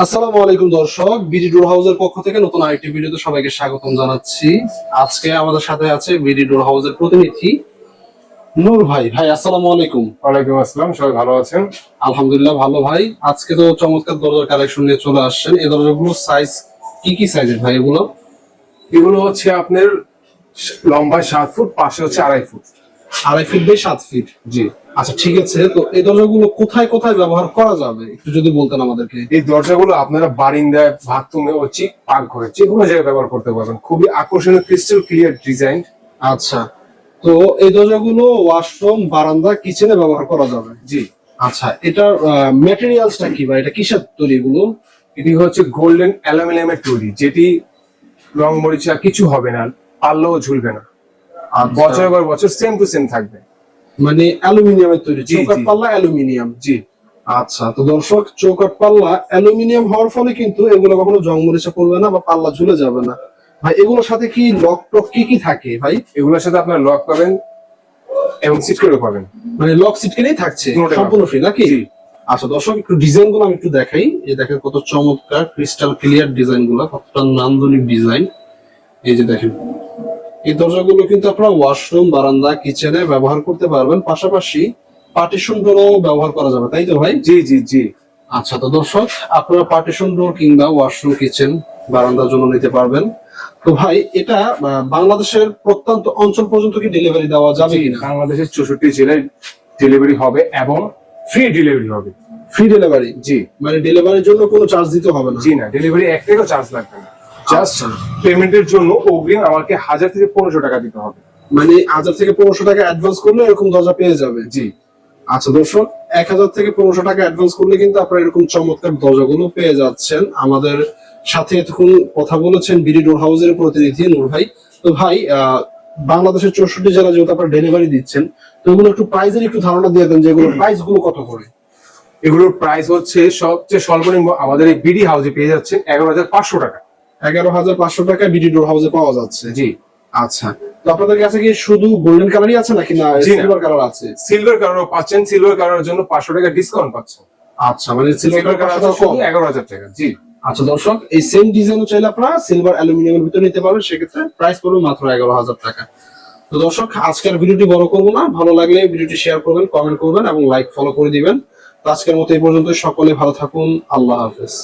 আসসালামু আলাইকুম দর্শক, বিডি ডোর হাউসের পক্ষ থেকে নতুন আরেকটি ভিডিওতে সবাইকে স্বাগতম জানাচ্ছি। আজকে আমাদের সাথে আছে বিডি ডোর হাউসের প্রতিনিধি নূর ভাই। ভাই আসসালামু আলাইকুম। ওয়ালাইকুম আসসালাম। সবাই ভালো আছেন? আলহামদুলিল্লাহ ভালো ভাই। আজকে তো চমৎকার দরজার কালেকশন নিয়ে চলে আসছেন। এই দরজাগুলোর সাইজ কি সাইজের ভাই? এগুলো হচ্ছে আপনার লম্বায় 7 ফুট, পাশে হচ্ছে 2.5 ফুট। 2.5 feet by 7 feet. জি। আচ্ছা ঠিক আছে, তো এই দরজাগুলো কোথায় কোথায় ব্যবহার করা যাবে একটু যদি বলতেন আমাদেরকে। এই দরজাগুলো আপনারা বারিন্দায়, বাথরুমে ও পাকঘরে যে কোনো জায়গায় ব্যবহার করতে পারবেন। খুবই আকর্ষণীয় ক্রিস্টাল ক্লিয়ার ডিজাইন। আচ্ছা, তো এই দরজাগুলো ওয়াশরুম, বারান্দা, কিচেনে ব্যবহার করা যাবে। জি। আচ্ছা, এটার ম্যাটেরিয়ালসটা কি ভাই? এটা কিসের তৈরি এগুলো? এটি হচ্ছে গোল্ডেন অ্যালুমিনিয়ামের তৈরি, যেটি রং মরিচা কিছু হবে না, পারলেও ঝুলবে না। আর বছরের পর বছর সেম টু সেম থাকবে। মানে অ্যালুমিনিয়ামের তৈরি, জি, চৌকাঠ জি। পাল্লা অ্যালুমিনিয়াম। জি। আচ্ছা, তো দর্শক চৌকাঠ পাল্লা অ্যালুমিনিয়াম হওয়ার ফলে কিন্তু এগুলো কখনো জং মরিচা পড়বে না বা পাল্লা ঝুলে যাবে না। ভাই এগুলোর সাথে কি লক টক কি থাকে ভাই? এগুলোর সাথে আপনার লক পাবেন এবং সিট করে পাবেন। মানে লক সিট কিনেই থাকছে পুরোটাই সম্পূর্ণ ফ্রি নাকি? জি। আচ্ছা দর্শক, একটু ডিজাইন গুলো আমি একটু দেখাই। এই দেখেন কত চমৎকার ক্রিস্টাল ক্লিয়ার ডিজাইন গুলো, কতটা নান্দনিক ডিজাইন। এই যে দেখেন, এই দরজাগুলো কিন্তু আপনারা ওয়াশরুম, বারান্দা, কিচেনে ব্যবহার করতে পারবেন। পাশাপাশি পার্টিশন ডোরও ব্যবহার করা যাবে, তাই তো ভাই? জি, জি, জি। আচ্ছা, তো দর্শক আপনারা পার্টিশন ডোর কিংবা ওয়াশরুম, কিচেন, বারান্দার জন্য নিতে পারবেন। তো ভাই এটা বাংলাদেশের প্রত্যন্ত অঞ্চল পর্যন্ত কি ডেলিভারি দেওয়া যাবে কিনা? বাংলাদেশের 64 জেলায় ডেলিভারি হবে এবং ফ্রি ডেলিভারি হবে। Free delivery? জি। মানে ডেলিভারির জন্য কোনো চার্জ দিতে হবে না? জি না, ডেলিভারি 1 টাকাও চার্জ লাগবে না। জাস্ট আচ্ছা। পেমেন্টের জন্য অগ্রিম আমাকে 1000 থেকে 1500 টাকা দিতে হবে। মানে 1000 থেকে 1500 টাকা অ্যাডভান্স করলে এরকম দরজা পেয়ে যাবে? জি। আচ্ছা দর্শক, 1000 থেকে 1500 টাকা অ্যাডভান্স করলে কিন্তু আপনারা এরকম চমৎকার দরজাগুলো পেয়ে যাচ্ছেন। আমাদের সাথে এতক্ষণ কথা বলেছেন বিডি ডোর হাউসের প্রতিনিধি নূর ভাই। তো ভাই বাংলাদেশের 64 জেলা যেহেতু আপনারা ডেলিভারি দিচ্ছেন, তো এগুলো একটু প্রাইসের একটু ধারণা দিয়ে দেন যে এগুলো প্রাইস গুলো কত করে? এগুলোর প্রাইস হচ্ছে সবচেয়ে সর্বনিম্ন আমাদের এই বিডি হাউসে পেয়ে যাচ্ছেন 11500 টাকা। 11500 টাকা বিডি ডোর হাউসে পাওয়া যাচ্ছে? জি। আচ্ছা, তো আপনাদের কাছে কি শুধু গোল্ডেন কালারই আছে নাকি না সিলভার কালার আছে? সিলভার কালারও পাচ্ছেন, সিলভার কালারের জন্য 500 টাকা ডিসকাউন্ট পাচ্ছেন। আচ্ছা, মানে সিলভার কালার শুধু 11000 টাকা। জি। আচ্ছা দর্শক, এই সেম ডিজাইনও চাইলে আপনারা সিলভার অ্যালুমিনিয়ামের ভিতরে নিতে পারবেন, সেক্ষেত্রে প্রাইস পড়বে মাত্র 11000 টাকা। তো দর্শক, আজকের ভিডিওটি বড় করবো না, ভালো লাগলে ভিডিওটি শেয়ার করবেন, কমেন্ট করবেন এবং লাইক ফলো করে দিবেন। তো আজকের মতো এই পর্যন্ত, সকলে ভালো থাকুন, আল্লাহ হাফেজ।